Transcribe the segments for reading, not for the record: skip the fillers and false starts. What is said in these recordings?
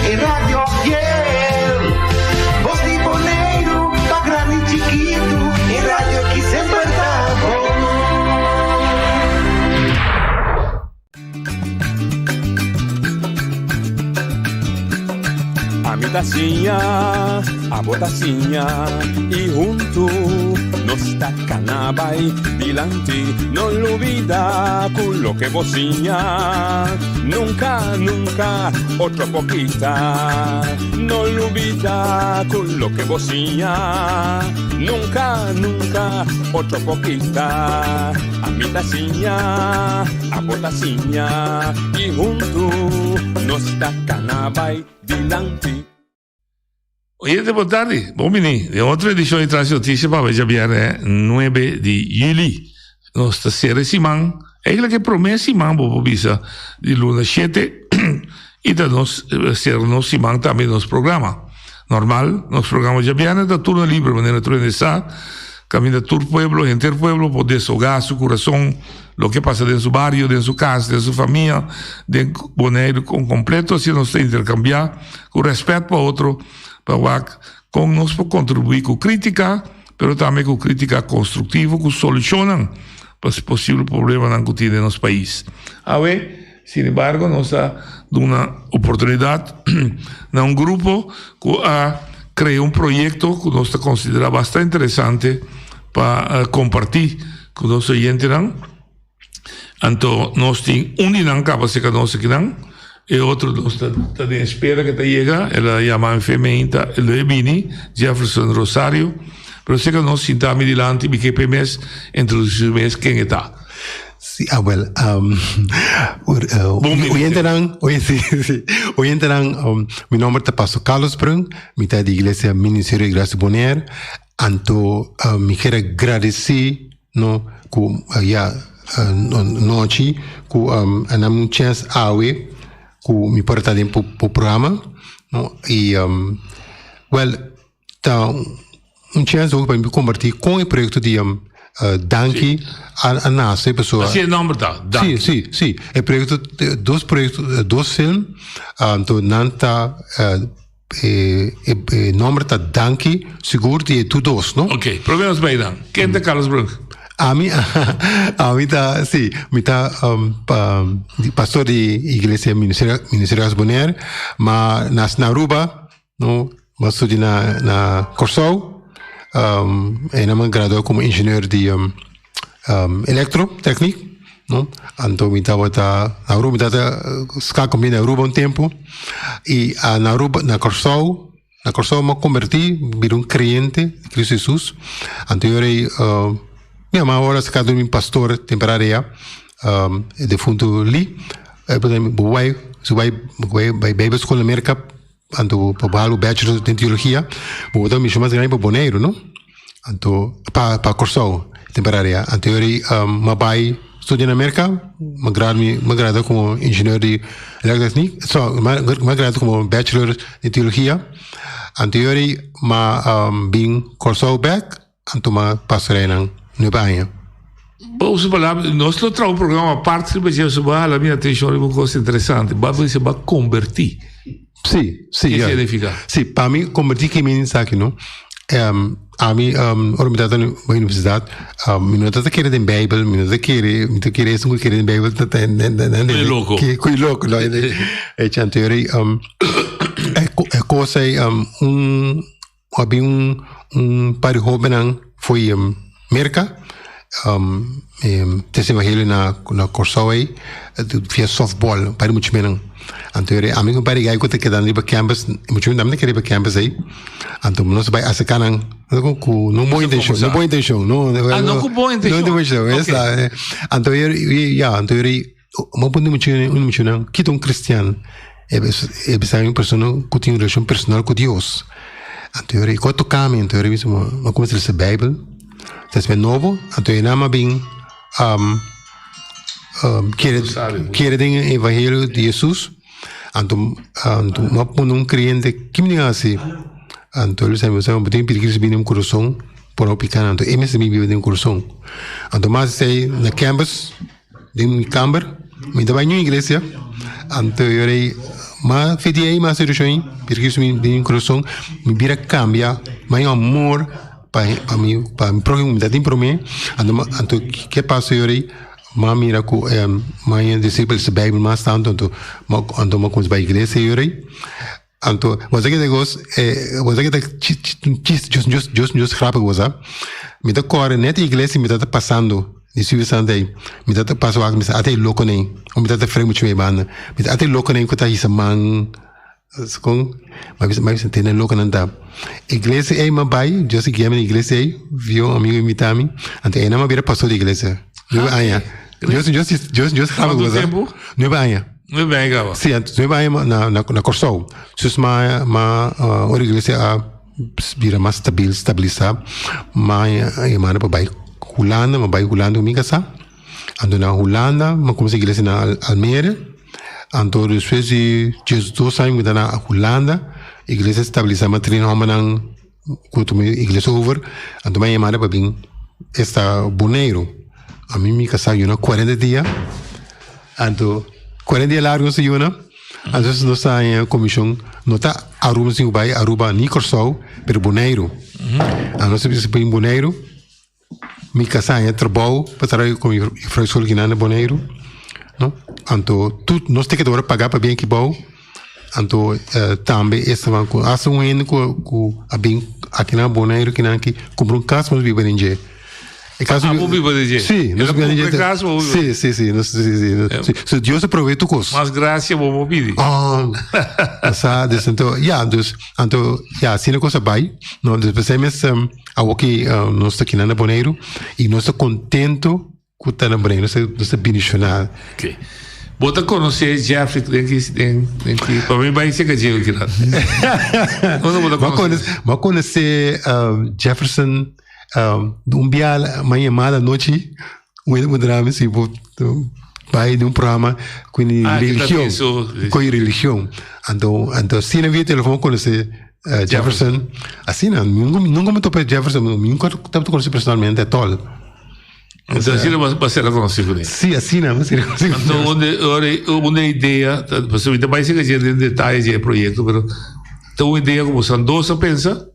em Rádio Fiel. Voz de Boneiro, pra grande e chiquito, em rádio que sempre tá bom. A midacinha, a botacinha, e junto nos tacanabay dilante, no lo olvida con lo que bocinha. Nunca, nunca, otra poquita, no lo olvida con lo que bocinha. Nunca, nunca, otra poquita, a midacinha, a botacinha, y junto nos tacanabay dilante. Oyente, boa tarde. Bom, menino. É outra edição de Trans Notícias para hoje, é 9 de julho. Nós estamos sendo semana. Eigenlijk é promessa semana, vou bisa, de luna 7. E da nós ser nossa semana também nosso programa. Normal, nosso programa já viene da turno livre, maneira de caminha todo pueblo, inteiro pueblo, poder desahogar seu coração, o que passa dentro do barrio, dentro da casa, dentro da família, dentro do boneiro completo, assim nós temos que intercambiar, com respeito para o outro, para com nós para contribuir com crítica, mas também com crítica construtiva, que solucionam para os possíveis problemas que tem no nosso país. Sin embargo, nós estamos dando uma oportunidade a um grupo que criar um projeto que nós consideramos bastante interessante para compartir com os nossos oyentes. Então, nós temos dinam capacidade que nós aqui e outro nós está de espera que chega, ela chama enfermeira, ele é Bini, Jefferson Rosario, mas sei que nós sentamos adiante, porque PMS introduzir quem está. Sí, well, hoy entrarán, mi nombre es Pastor Carlos Brun, mitad de Iglesia Ministerio de Gracia Bonnier, anto me quiero agradecer, no, ku ya noche, ku anam un chance awe, ku mi porta de po programa, no, y well, ta un chance ook para me convertir con el proyecto de Danke a NASA, pessoa. Assim é o nome da Danke. Sim. É projetos, dois filmes, então nanta nome da Danke, seguro de tu dois, não? Ok, problemas bem dan. Quem é Carlos Brun? A mim tá, sim, me tá pastor de igreja Ministério Bonnier, mas nas Naruba, não, mas estou na Corsol. En me gradué como ingeniero de electrotecnica, ¿no? Entonces me estaba na Aruba, me na Aruba un tiempo y na Aruba, na Corsol me convertí, vi un creyente de Cristo Jesús. Entonces yo ahora se quedó mi pastor temporario de fundo li, voy Bible School América. Anto para o bachelor de teologia, vou dar me chamar de Boneiro, não? Anto para Corsol temporária. Anteriori me vai estudar na América, me graduei como engenheiro de eletrotecnia, me graduei como bachelor de teologia. Anteriori me vim Corsol back, anto me passarei na Nova Anha. Vamos falar, nós não temos um programa à parte, mas eu só a minha atenção é uma coisa interessante. Você vai convertir. Sim. O que significa? Sim, para mim, convertir que me sabe, não? A mim, ora me dá na universidade, me não está querendo em Bíblia, me não está querendo em Bíblia, é louco. Que louco, não é? É chanteiro, é coisa, havia par de jovens foi América, te evangelho na Corsol aí, fez softball, para muito bem. Então, a mim para gai que queda ali para campus, muito bem, não queria para campus aí. Então, nós vai essa canan, não com boa intenção, não com boa intenção. Não, essa. Então, uma ponto muito não, que um cristiano é uma pessoa que tem uma relação personal com Deus. Então, quando caminho, então, uma começa a ler a Bíblia, é novo, então, eu não bem querer o evangelho de Jesus. Então, um cliente que me assim, então eles sabem que tem que vir no coração para o pequeno, então eles também vivem no coração. Então, mas sei na campus, de minha câmara, me dá banho na igreja, então eu ma vedi aí mas situação porque isso me coração me vira cambia mas amor para mim programa da tempo mim ando que passa eu aí ma mira com mãe discípulos da Bíblia mas tanto ando ma com a igreja eu aí ando você que negócio você que just rápido você me dá cor net igreja me dá passando isso Sunday me dá passo a me até louco nem ou me dá frei muito bem banda me dá até louco nem que tá isso man com mas tem louco não dá igreja é uma bai just que a minha igreja viu amigo imitami ante é não vira pastor de igreja não vai just rápido você não vai Não é bem, Gava. sim não vai na Corsol susma a igreja a vira mais estabilizar mas a mana para bai Holanda, maar bij Holanda hoe ik ando na Holanda, maar kom ik lezen na Almere. Ando dus fezi Jesus 2 anos me na Holanda. Igreja estabilizar maar 3 homens nang quanto me igreja over. Ando mais chamada para vir esta Bonaire. A mim me casa eu na 40 dias. Ando 40 dias largos se eu na. Ando se nós a comissão nota Aruba se vai Aruba ni Corsol, pero Bonaire. Ando se para em Bonaire. Mi casa é trabalho para trabalhar com o professor que na Bonaire, não? Então tudo nós temos que pagar para bem que bom. Então também essa van com ação com a bem aqui na Bonaire que não que comprar casa mas viver em G. É caso viver em G. Sim, nós viver em G. Sim, nós se Deus aproveita o curso. Mas graça vou pedir. Sabe, então assim a coisa vai, não, depois aqui nós está aqui na Bonaire e nós está contento com tá na Bonaire, nós está beneficiado. Ok. Bota conhecer Jeffrey que para mim vai ser que eu aqui lá. Mas conhecer Jefferson dia manhã à noite um drama se vai de programa com religião então se não via telefone conhecer Jefferson assim nunca me topei Jefferson nunca conheci personalmente é all então assim não vai ser conhecido né sim assim não vai ser conhecido então uma ideia você vai ser que em detalhes de projeto mas tem uma ideia como Sandosa pensa?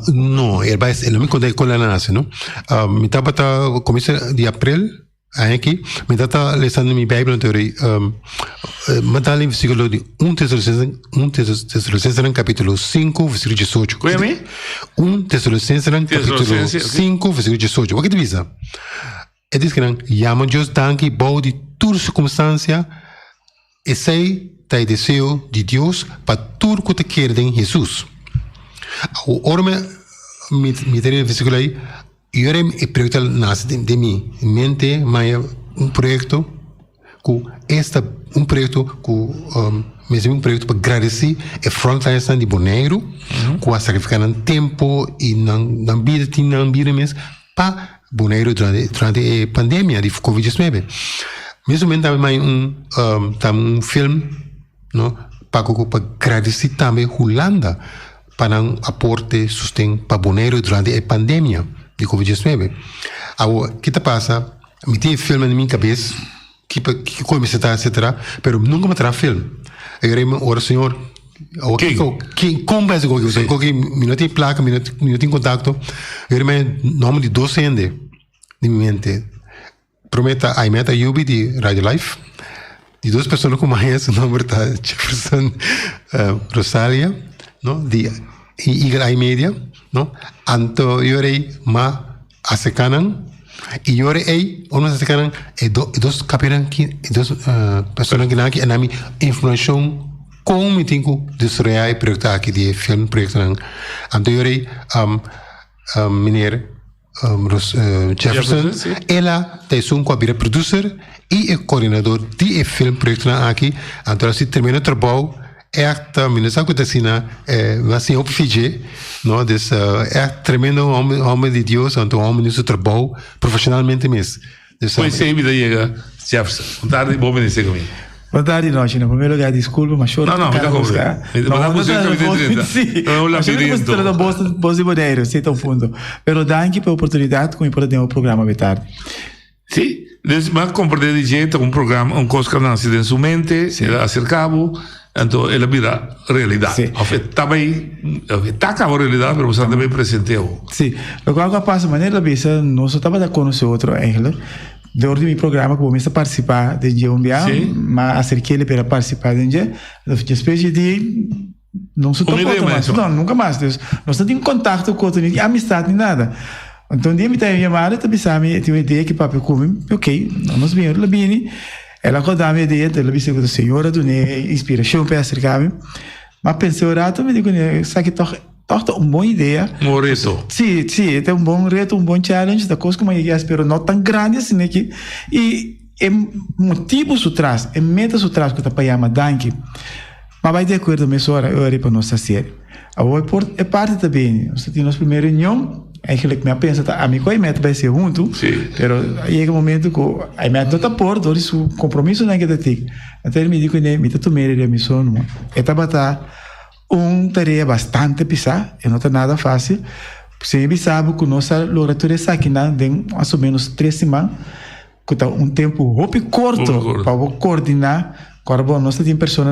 Não, ele não me conta com a nasce, não? Me estava começo de abril aqui, me estava lendo minha Bíblia teoria, me estava lendo versículo de 1 Tessalonicenses capítulo 5 versículo 18. Como é? 1 Tessalonicenses capítulo 5 versículo 18. O que diz? Ele diz que não, chama Deus danke bom de toda circunstância e sei tem desejo de Deus para tudo que te quer em Jesus. O homem me tem um versículo aí, e o projeto nasce de mim, mente, mas projeto mesmo um projeto para agradecer a fronteira de Bonaire, com a sacrificar no tempo e na vida mesmo para Bonaire durante a pandemia de Covid-19. Mesmo também um filme não para agradecer também Holanda para um aporte sustento para Bonaire durante a pandemia de Covid-19. Agora, o que passa? Me tem filme na minha cabeça que começa a etc. Pero nunca me terá filme. Agora, senhor, quem conversa com você? Qualquer minuto em placa, minuto em contato. Eu me nome de docente de minha mente. Prometa a meta Yubi de Radio Life. De duas pessoas que conhecem, o nome está Jefferson Rosalia, não? De Eagle Eye Media, não? Então, eu irei a secanan e eu irei, ou não a secanan, e dois capiran que, duas pessoas que aqui, na minha informação, como me tenho de estrear e projetar aqui de filme projeto não. Então, eu irei, mineiro, Jefferson, ela tem como a producer e o coordenador de filme projeto aqui. Então, se termina o trabalho, esta ministra que está vai ser o Fiji, não? É tremendo homem de Deus, então homem de trabalho profissionalmente mesmo. Pois é, vida chega, Jefferson. Boa tarde, bom dia comigo. Boa tarde, nós. No primeiro lugar, desculpa, mas choro. Não, fica comigo. Não, boas de Bonaire, sei tão fundo. Pero danke pela oportunidade com importante o programa de tarde. Sim, mas compreender de jeito um programa, coisa que nasce em sua mente, se acercava, Então, ela vira realidade. Sim. Também, está a realidade, mas você também presenteu. Sim. Agora, que passa maneira, nós estamos a conhecer outro ainda. Dentro do meu programa, que eu comecei a participar de dia mas acerquei ele para participar de dia. Espécie de não se tocou mais. Não, nunca mais. Nós não temos contato com outro, nem amizade, nem nada. Então, um dia me tem chamado, eu tinha uma ideia que papai come, ok, nós viemos lá bem. Ela acordou a minha ideia, ela disse que a senhora do inspiração para acercar-me. Mas pensei, eu me digo, isso aqui torta uma boa ideia. Um reto. Sim, é um bom reto, um bom challenge, da coisa como eu espero, não tão grande assim aqui. E é motivos atrás, é metas atrás que eu estou chamando Danke. Mas vai de acordo com a senhora, eu irei para a nossa série. É parte também, nós temos a primeira reunião, eigenlijk minha pensa a mim com a meta vai ser junto, mas chega um momento que a meta não está por todo isso compromisso não é que tem. Então ele me disse que me está tomando a missão, não. Esta tarefa bastante pesada, não está nada fácil. Você sabe que nossa laboratório está aqui tem mais ou menos 3 semanas, que está um tempo curto para coordenar. Agora, bom, nós temos pessoas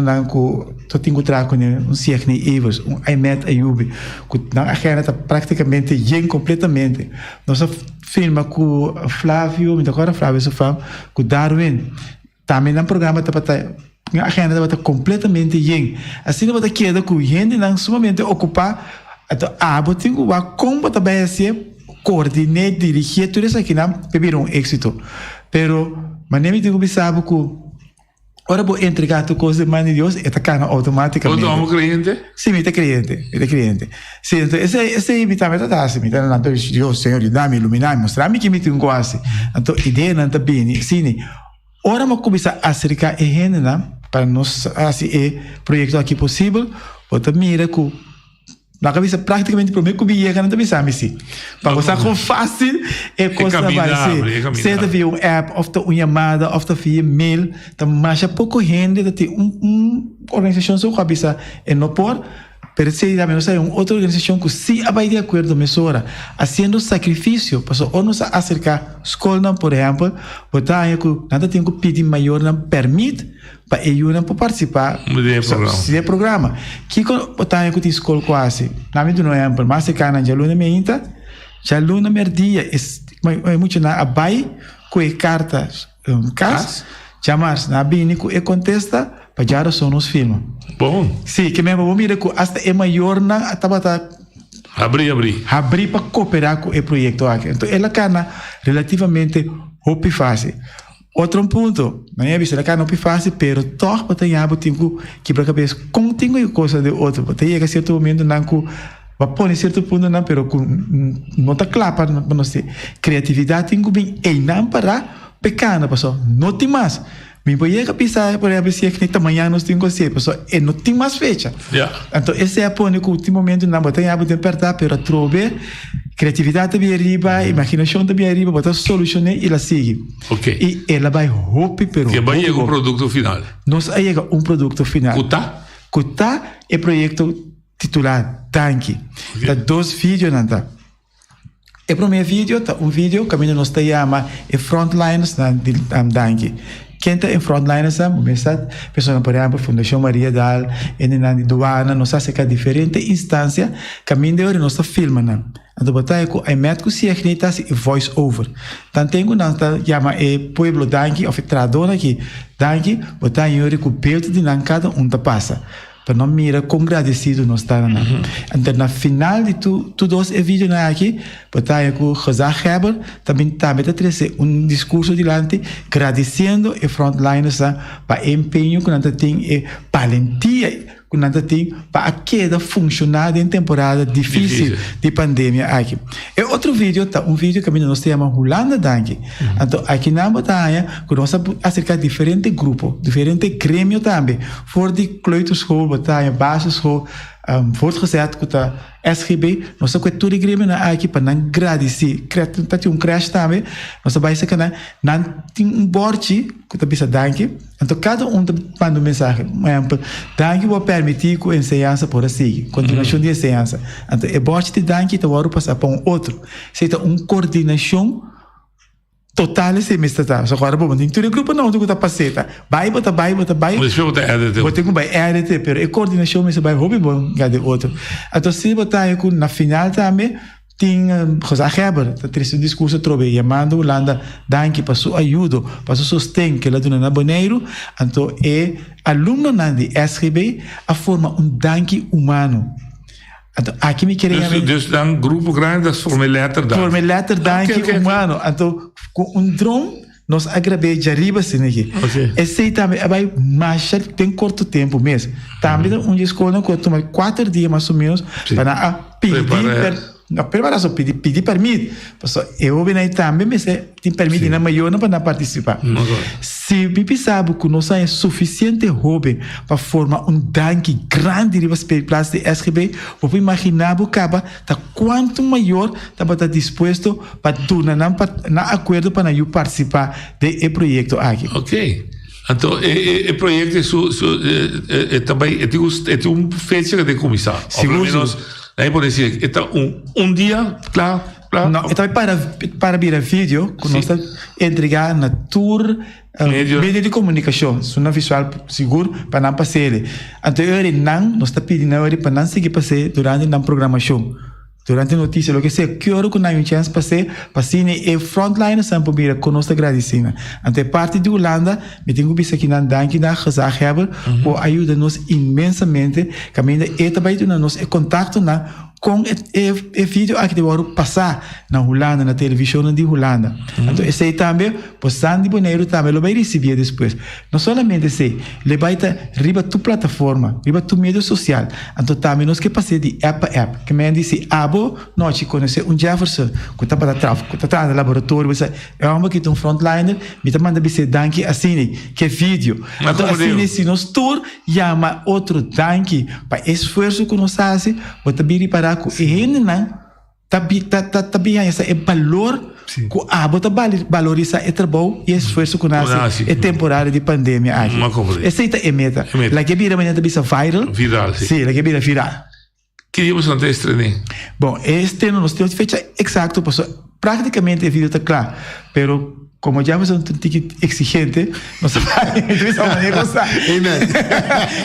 que têm que trabalhar com um Siegni Evers, um Aymet Ayubi, que na agenda está praticamente completamente. Nós filma com o Flávio, agora Flávio se fala, com o Darwin. Também no programa está a agenda está completamente assim não vai quedar com gente não sumamente ocupar. Então, eu tenho que como também ser coordenar, dirigir tudo isso aqui para ter um êxito. Pero, mas nem me tenho que saber que ora vou entregar tu coisa, mas Deus está cana automaticamente. Ou cliente? Sim, me cliente. Sim, então esse me também está assim, me está na Deus, Senhor, dá-me iluminar, mostrar-me que me tem assim. Então ideia não está bem, sim. Ora vou começar a acercar a gente, para nós assim projeto aqui possível, outra mira que na cabeça praticamente para mim que me não também sabe sim. Para você com fácil é coisa vai ser. Seja via um app, ou uma chamada, ou via mail, mas pouco gente tem organização sua cabeça é no por, pero se também não sei uma outra organização que se vai de acordo mesora, fazendo sacrifício, para ou nos acercar escola, por exemplo, botar que nada tem que pedir maior não permite para eu para participar do programa. Que botar que tem escola quase, na medida não é, mas se cana já aluno meinta, já aluno merdia, é muito na abai com cartas, cas, chamar na binico e contesta para já só nos filma. Bom. Sim, que mesmo vou mirar que hasta é maior na tabata abrir para cooperar com o projeto aqui. Então ela cana relativamente fácil. Outro ponto, na minha vista, ela cana fácil, pero todos para ter algo que para cabeça continua coisa de outro, para ter certo momento não que vai pôr certo ponto não, pero não está claro para nós ter criatividade tem que bem e não para pequena pessoa, não tem mais. Me voy a pensar, por exemplo, se é que amanhã nós temos que ser, pessoal, e não tem mais fecha. Então, esse é o último momento, não botar a despertar, para trover criatividade também arriba, imaginação também arriba, botar solucionar e ela segue. E ela vai roupa, pero que vai chegar um produto final. Nós chega um produto final. Kuta é projeto titular Danke. Tá 2 vídeos não tá. O primeiro vídeo tá vídeo que nós está chama é Frontlines da Danke. Quem está em frontliners, pessoas, por exemplo, Fundação Maria Dal, na Duana, nós temos diferentes instâncias, caminho de hora nós filmamos. Então, botar com a médico se acredita e voice over. Então, tem que nós chama Pueblo Danke, ou tradona aqui, Danke, botar em hora com o peito de cada passa. Para não mirar com agradecido nós está na. Então, na final de tudo esse vídeo aqui, botar com o José Heber, também está trazer discurso diante, agradecendo e frontliners para empenho que nós tem e valentia que nós tem para a queda funcionar em temporada difícil de pandemia aqui. E outro vídeo, vídeo que nós temos Holanda Danke. Então, aqui na batalha, que nós acerca diferentes grupos, diferentes grêmios também. Voor die kleuterschool, batalha, basisschool, voortgezet, que tá SGB, nós temos que tudo grêmio aqui para não agradecer. Tem crash também, nós vamos dizer que não tem borte, que tá bisa Danke. Então, cada manda mensagem. Por exemplo, Danke vai permitir que a ensinança por seguir, continuação de ensinança. Então, é borte de Danke, então, vou passar para outro. Seja uma coordenação total esse mês tá. Só agora bom, tem tudo grupo não, tu tá passeta. Vai. Mas eu vou edit. Vou ter que vai edit, pero a coordenação mas vai hobby bom, cada outro. Então se botar na final também tem José Heber, tá tendo discurso trobe, chamando Holanda, danke para sua ajuda, para seu sustento que ela dona na Boneiro, então é aluno de SGB a forma danke humano. Então, aqui me querem dus dan grupo grande forma letter danke humano. Então com drone nós agradecemos de arriba assim aqui. Esse também vai marchar tem curto tempo mesmo. Também escola que toma 4 dias mais ou menos para pedir na preparação pedir permito. Eu venho também mas tem permito na maior para participar. Se pipi sabe que nós é suficiente hobby para formar danke grande de place de SGB, vou imaginar o caba tá quanto maior tá disposto para tornar na acordo para eu participar de projeto aqui. Ok. Então, o projeto é também é fecha de comissão. Menos aí pode dizer, então dia, claro. Não, então para vir a vídeo, que nós entregar na tour meio de comunicação, uma visual seguro para não passar. Então, nós está pedindo para não seguir passar durante a programação. Durante a notícia, o que seja, que hora que não tem chance para ser frontline sempre vir com nossa agradecida. Então, parte de Holanda, me tenho visto aqui na danke da José Heber, que ajuda-nos imensamente, que ainda também nos contato com o vídeo que devo passar na Holanda, na televisão de Holanda. Então, esse aí também, o Sandy Boneiro também vai receber depois. Não somente esse, ele vai estar riba tu plataforma, riba tu mídia social. Então, também nós que passei de app a app, que me disse, nós conhece Jefferson, que está para trás, que está no laboratório, é um que tem frontliner, me manda dizer danke assim, que vídeo. Então, assim, se nós tour, chama outro danke, para esforço que nós fazemos, vou também parar com ele, né? Também esse é valor que bota valoriza o trabalho e esforço que nós é temporário de pandemia. Essa é meta. La que vira amanhã também viral. Sim, la que vira viral. Que dia você não tem estreia? Bom, este ano nós temos fecha exato, praticamente o vídeo está claro, pero como já somos um pouco exigente, nós vamos negociar.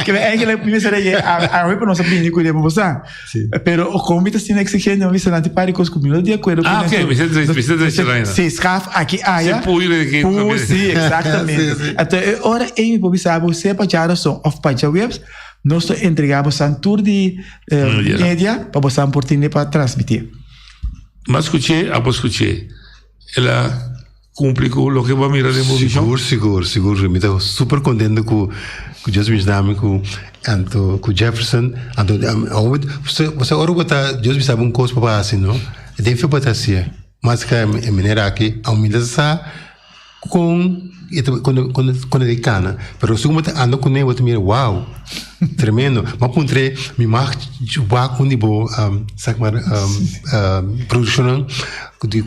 Que é que a primeira seria a para nós aprender com ele para você. Pero como está sendo exigente, nós vamos não parar com os comidos de acordo. Ah, ok, você está sim, scaf aqui se puire aqui. Sim, exatamente. Então, ora aí para saber você para já são off page webs. Nós entregamos um tour de mídia para você oportunidade para transmitir. Mas escutei. Ela cumpre com o que vai mirar de movimento? Seguro. Me estou super contente com Jesus Nami, com Jefferson. Você agora botar Jesus sabe coisa para assim, não? Deve botar assim. Mas que a maneira aqui, a humildade quando ele cana, pero se você anda com ele, você mira, uau, tremendo. Mas encontrei me marca de um nível, produção de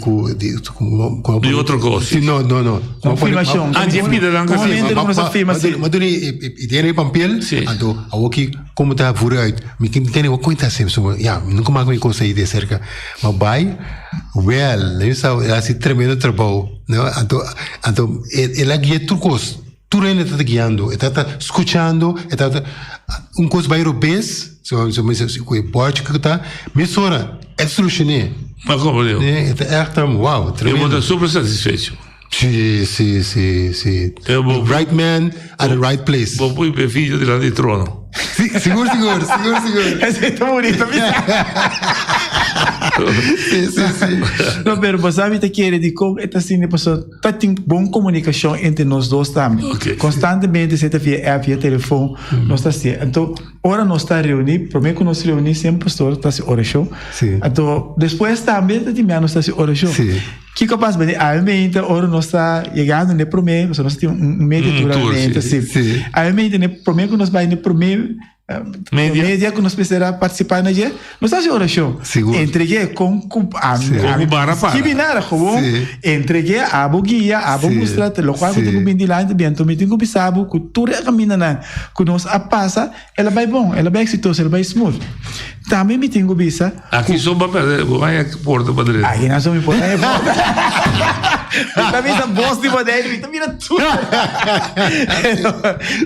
outra coisa. Não. Confirmação. Mas ideia de papel, então aqui como está por aí, me tem uma coisa sempre, nunca mais me consegui de cerca, mas vai, eu sabe, assim tremendo trabalho, não? Então ela guia turcos. Tu ainda está guiando, está escutando, está coisa vai europeia, se pode que está, mas ora é solucionar. Mas como eu? É uau, tremendo. Eu vou estar super satisfeito. Sim. Right man at the right place. Vou pôr o filho de lá de trono. Seguro. Esse é tão bonito, sim. Não, pero você sabe que ele de como está assim, tá tem boa comunicação entre nós dois também. Constantemente você tá via telefone, nós tá assim. Então, ora nós tá reunido, primeiro que nós reunimos sempre pastor tá assim oração. Então, depois também tá de menos tá assim oração. Que capaz de então ora nós está chegando no primeiro, nós temos meio durante assim. Aí no primeiro que nós vai no primeiro média que nós precisamos participar na dia, nós fazemos oração. Entreguei com que binara como entreguei a guia, a mostrar o qual que tu bem lá bem, tu me tenho que saber que tudo é caminho na que nós a passa, ela vai bom, ela vai exitosa, ela vai smooth. Também me tenho que pensar. Aqui só vai perder, vai a porta para direita. Aí nós vamos porta. Também essa voz de modelo, então mira tudo.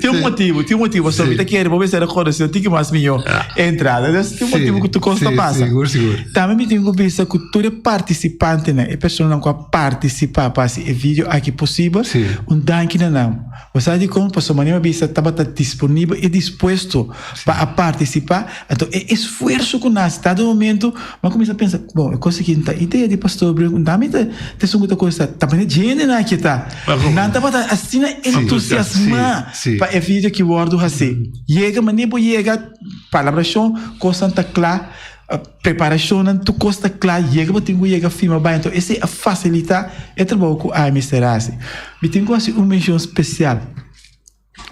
Tem um motivo. Só que quer, vou ver se era coração, tem que mais melhor entrada. Tem um motivo que tu consta passa. Seguro. Também me tenho que pensar que tu é participante, né? E pessoa não pode participar para esse vídeo aqui possível. Danke não. Você sabe como pessoa maneira bisa estava disponível e disposto para participar. Então é esforço que nasce. Cada momento, mas começa a pensar, bom, eu consegui a ideia de pastor, também tem muita coisa, também gente na que tá. Não estava assim entusiasmar para o vídeo que o Word assim. Chega, mas nem chega, palavração, coisa tá clara. A preparação tu costa claro chega para ter que filmar bem, então esse é facilitar o trabalho com a misterase. Me tenho assim uma menção especial.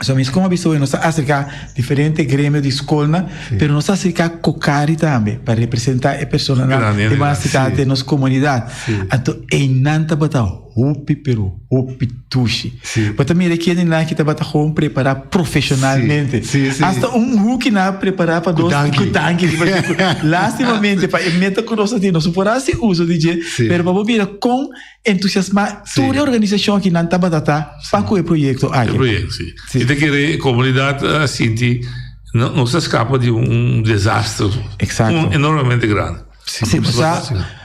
Só mesmo como a pessoa nós acercar diferentes grêmios de escola, mas nós acercar cocari também para representar a pessoa na cidade de nossa comunidade. Então é nanta bata hopi pero hopi tushi. Mas também requer na que tá bata home preparar profissionalmente. Hasta hook na preparar para dois kutangi. Lastimamente para meta com nós não suporase uso de pero para vir com entusiasmar toda a organização que nanta bata para o projeto aqui. E tem que a comunidade assim não se escapa de desastre enormemente grande.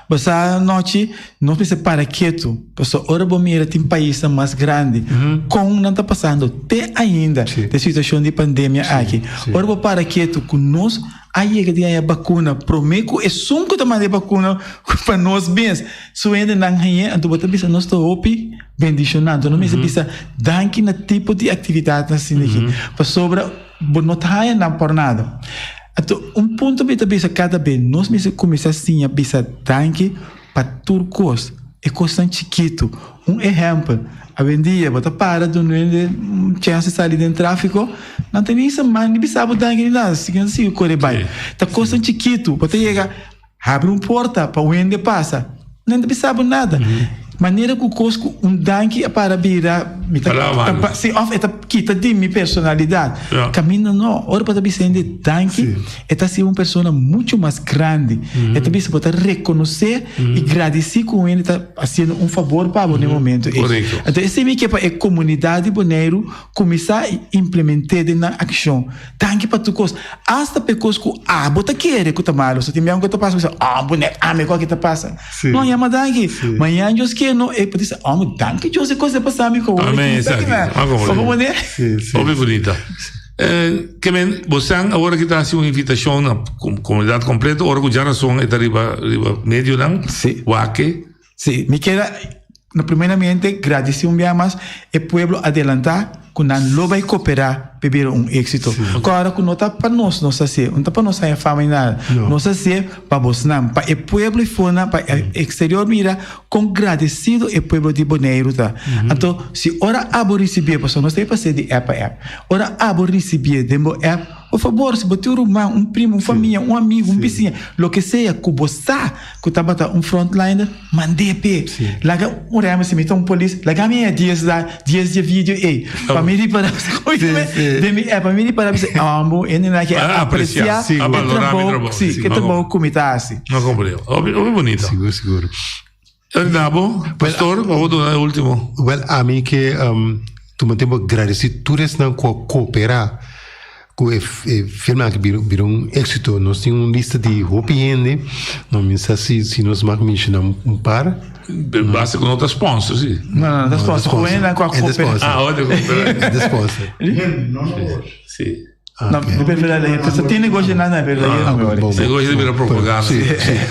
Você noite nós precisamos para quieto, porque ora bom mira tem país mais grande, com não está passando até ainda da situação de pandemia aqui. Ora bom para quieto com nós aí que tem a vacuna, prometo é sunco também de vacuna para nós bens. Se ainda não é, então você precisa nós estou opi bendicionando, não precisa danke na tipo de atividade assim aqui, para sobra bonotaia não por nada. Então, ponto que bisa cada vez nós mesmo começar assim a bisa danke para turcos é coisa chiquito. Exemplo, a vendia bota para do chance sair dentro tráfico, não tem nem semana nem bisa danke nada, assim corre bem. Tá coisa chiquito, bota chega abre porta para o ende passa, não bisa nada. Maneira que o cosco danke para virar se off quita de minha personalidade caminho não ora para bisa de danke é ser uma pessoa muito mais grande é também se pode reconhecer e agradecer com ele está fazendo um favor para o momento então esse é que é comunidade boneiro começar a implementar na ação danke para tu cos hasta pecosco bota querer que tá malo se tem algo que tá passando boneco me qual que tá passando não é mais danke manhã eu que não é para dizer danke eu sei coisa passar me com amém Muito bonita. Que men, você agora que está assim uma invitação na comunidade completa, agora que já são está riba medio não? Sim. Waque? Sim. Me queda, primeiramente, agradecer mais o pueblo adelantar que não vai cooperar para ver êxito. Agora que não está para nós, não sei, não está para nós a fama e nada. Não sei para você não, para o pueblo e fora, para o exterior mira, com agradecido o pueblo de Bonaire tá. Então, se ora abo receber, porque nós temos para de app, ora abo receber demo app, por favor, se botar um primo, uma família, um amigo, um vizinho, lo que seja, que você que tá bata frontliner, mande pe. Laga ora se meta polícia, laga me dias de vídeo família para família para ambo ele na que apreciar trabalho que trabalho comitase não compreendo é bonito seguro Nabo pastor ou do último a mim que tu mantém agradecer todos não cooperar com o filme que virou êxito nós temos uma lista de OPN não me sei se nós mencionamos par basta com outras sponsors sim não das sponsors com a cooperação olha é sponsor sim não verdade você tem negócio nada verdade não negócio de virar propaganda sim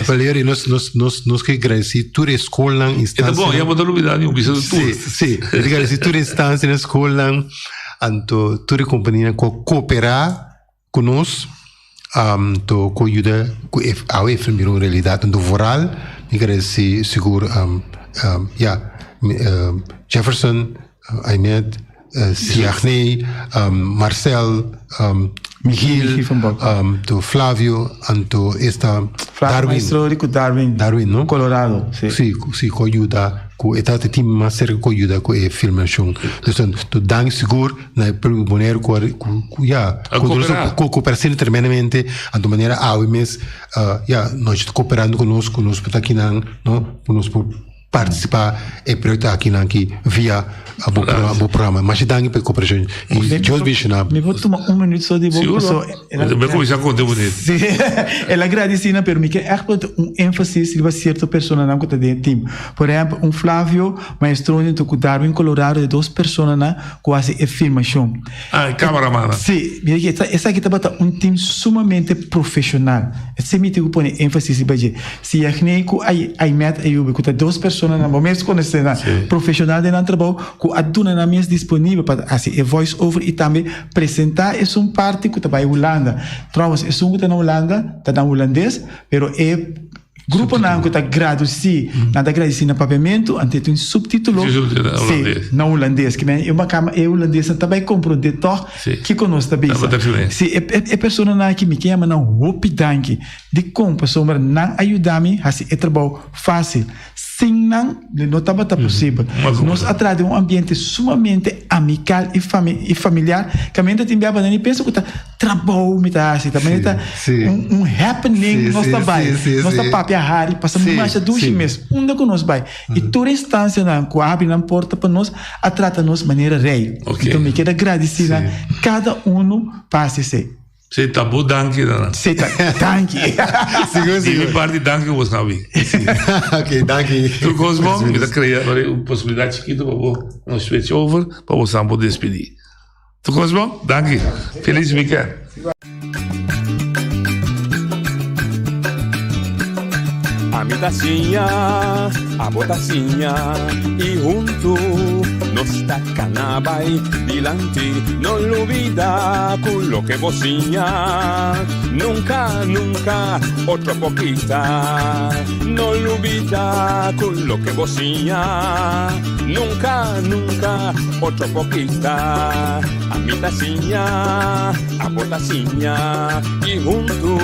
Valério nós que agradecer toda a escola instância é bom já botar novidade um bicho de tudo sim agradecer toda a instância na escola anto toda a companhia cooperar conosco to ko ajuda ko awe film virou realidade do voral me agradecer seguro Jefferson Ahmed Siagne Marcel Miguel to Flávio anto esta Darwin no Colorado sim ko ajuda ko eta te time mais cerca ko ajuda ko e filmação então to dang seguro na pelo boneiro ko cooperação tremendamente de maneira nós cooperando conosco está aqui não conosco participar e projeto aqui via o programa. Mas danke pela cooperação. E Deus visionar. Me vou tomar minuto só de boa. Vai começar com o bonito. Sim, ela agradecida por mim que é ênfase se certa pessoa não que está dentro do time. Por exemplo, Flávio, maestro de Darwin, Colorado, de 2 pessoas na quase afirmação. Cameraman. Sim, essa aqui está time sumamente profissional. Esse me tem que pôr ênfase se a gente aí mete aí o que 2 pessoas na momento conhecer profissional de trabalho que aduna na minha disponível para assim voice over e também apresentar essa parte que está na Holanda. Trouwens, é que está na Holanda, está na holandês, pero é grupo não que está graduado na agradecida no pagamento, ante um subtítulo na holandês, que é uma cama holandesa também comprometedor que conosco também. Se é pessoa na que me chama não hope danke de como pessoa não ajuda-me a se trabalho fácil. Sem não estava possível. Nós atrás de ambiente sumamente amical e familiar, que a mente tem bem e pensa que está trabalho, também está happening, nós está bem, nós está papia hari, passamos mais de 2 meses, onde que nós vai. E toda instância que abre na porta para nós, trata-nos de maneira rei. Então me quero agradecer cada passe-se. Você tá bom, danke. Você tá, danke. Sim, parte danke was nabi. Ok, danke. Tu Cosmo, me dá criar uma possibilidade chiquita para um switch over para você poder despedir. Tu Cosmo, danke. Feliz weekend. A mitacinha, a botacinha e junto nos tacanabay dilante, no lo olvida con lo que vocinha. Nunca, nunca, otra poquita, no lo olvida con lo que vocinha. Nunca, nunca, otra poquita. A mitacinha, a botacinha y junto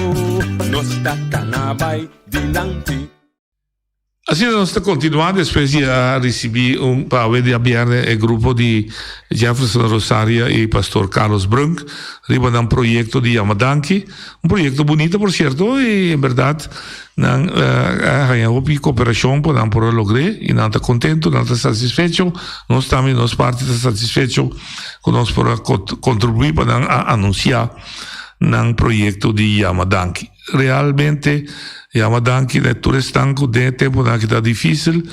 nos tacanabay dilante. Assim nós estamos continuando, depois de receber para de abrir o grupo de Jefferson Rosaria e pastor Carlos Brunk, riba de projeto de Yamadanki, projeto bonito, por certo, e em verdade, há cooperação para por lograr, e não está contente, não está satisfeito, nós também, nós parte está satisfeito, que nós podemos contribuir para anunciar no projeto de Yamadanki. Realmente, Yamadanki é tudo estanco de tempo que está difícil,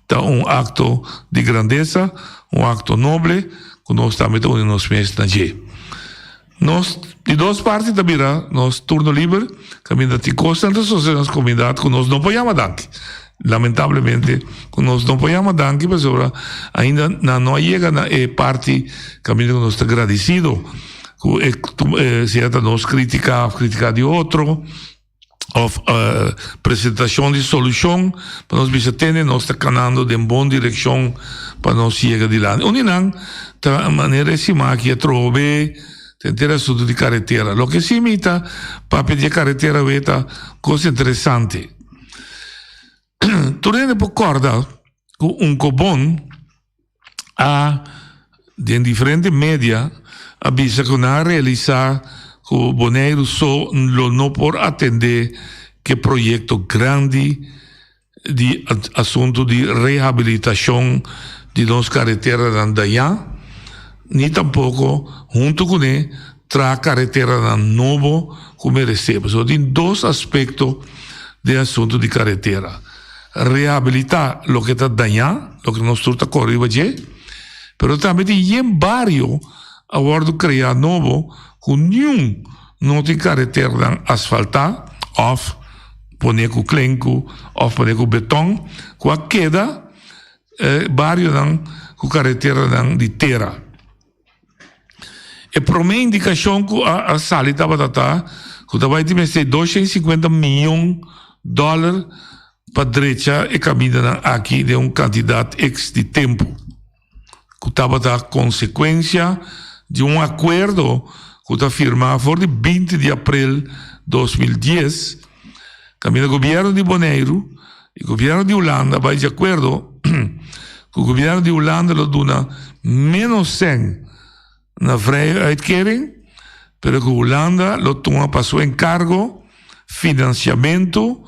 está acto de grandeza, acto nobre, que nós estamos nos meses na G. Nós, de 2 partes também, nós turno livre, caminho de constantes sociedades comunidade, que nós não apoiamos Yamadanki. Lamentavelmente, que nós não apoiamos Yamadanki, mas ainda não chega na parte, caminho que nós estamos agradecidos, certa nós criticar de outro, ou apresentação de solução, para nós ter, nós está caminhando de boa direção para nós chegar de lá. Onde não, a maneira de se que é trobe, tem assunto de carretera. O que se imita, para pedir carretera, é coisa interessante. Tu não concorda com bom de diferentes mídias, avisa que não realizar que o Bonaire só não pode atender que projeto grande de assunto de reabilitação de nossas carreteras de Andaiá, nem tampouco, junto com ele, traz carretera novo como recebe. Só tem 2 aspectos de assunto de carretera. Reabilitar o que está danhado, o que nós está correndo hoje, mas também tem vários agora criar novo, com nenhum não tem carretera asfaltar, ou poner com clenco, ou poner com betão, com a queda, vários com carretera de terra. E para uma indicação que a sala estava que vai ter $250 milhões para a direita e caminha aqui de candidato X de tempo. Que estava a consequência de acordo que está firmado por 20 de abril de 2010, caminho do governo de Bonaire e o governo de Holanda vai de acordo que o governo de Holanda lo dona menos 100 na vrije uitkering, pero que Holanda lo toma para seu encargo financiamento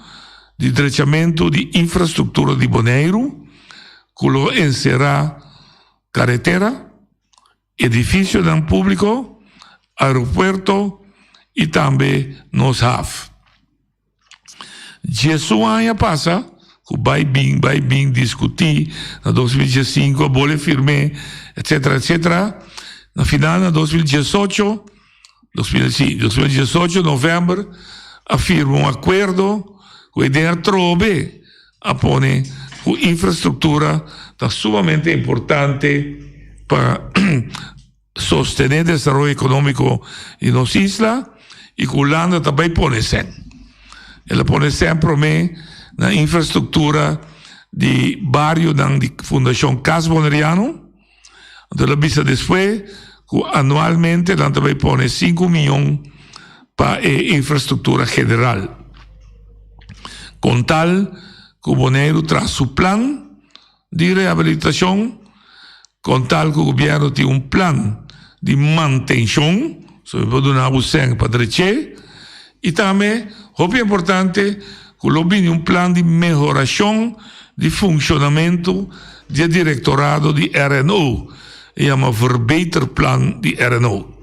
de direitamento de infraestrutura de Bonaire que lo encerrar carretera, edifício dan público, aeropuerto e também nos HAF. Jesus ano passa, que vai bem discutir, na 2015, a bola firme, etc. Na final, na 2018, novembro, afirma acordo que a ideia trobe a pone que a infraestrutura está sumamente importante para sostener o desenvolvimento econômico em nossa isla e que a Holanda também pone sem. Ela pone sempre na infraestrutura de barrio da Fundação Cas Boneriano. Então, ela visa depois que anualmente ela também pone 5 milhões para a infraestrutura geral. Com tal que o Bonaire traz seu plano de reabilitação, com tal que o governo tem um plano de manutenção, sobre pode dar o sangue para direito, e também, o que é importante, que o tem um plano de melhoração de funcionamento do diretorado de RNO, e um verbeterplan de RNO.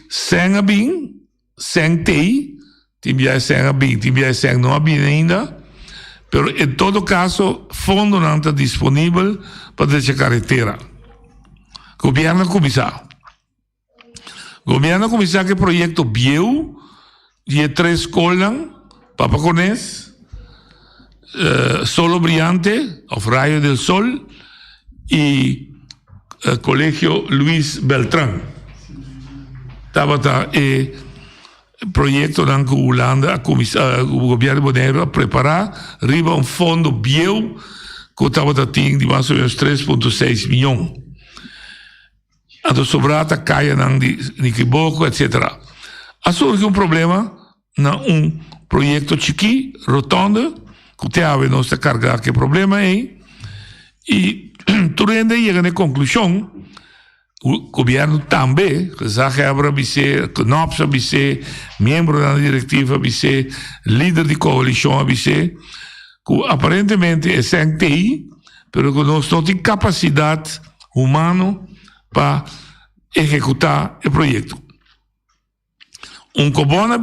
Sem bem, sem TI, tem sem bem, tem sem não bem ainda, mas em todo caso, fundo não está disponível para essa carretera. Governo começar. Governo começar que projeto Bieu, de 3 escolas, Papaconés, Solo Brillante, of Rayo del Sol, e Colegio Luis Beltrán. Estava projeto da Holanda, o governo Bonaire a preparar, arriba um fundo Bieu, que estava de mais ou menos 3,6 milhões. A sobrata caia de Quiboco, etc. A surge um problema na projeto chiqui, rotonda, que tem a nossa carga, que problema é, e tudo ainda chega na conclusão, o governo também, que já quebra, que NOPS, membro da diretiva, líder de coalição, que aparentemente é sem TI, mas que nós não temos capacidade humana para executar o projeto. Cobona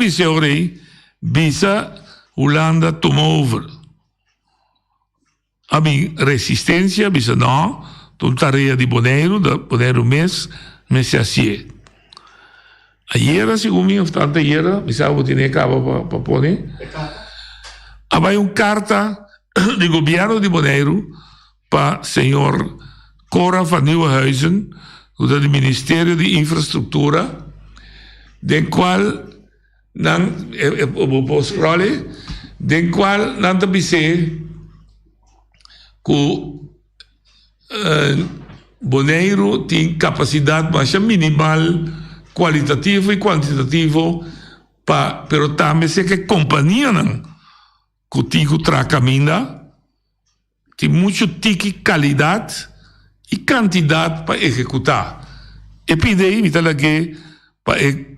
Holanda tomou over. A resistência, não, toda tarefa de Bonaire mês assim. Ayer, segundo mim, obstante ayer, vou ter acaba para pôr. Havia carta do governo de Bonaire para o senhor Cora van Nieuwenhuizen, do Ministério de Infraestrutura, do qual não disse que Bonaire tem capacidade mais minimal, qualitativa e quantitativa, pero também se que companhia que tem que trabalhar, tem muito tique qualidade e quantidade para executar. E pedi que para a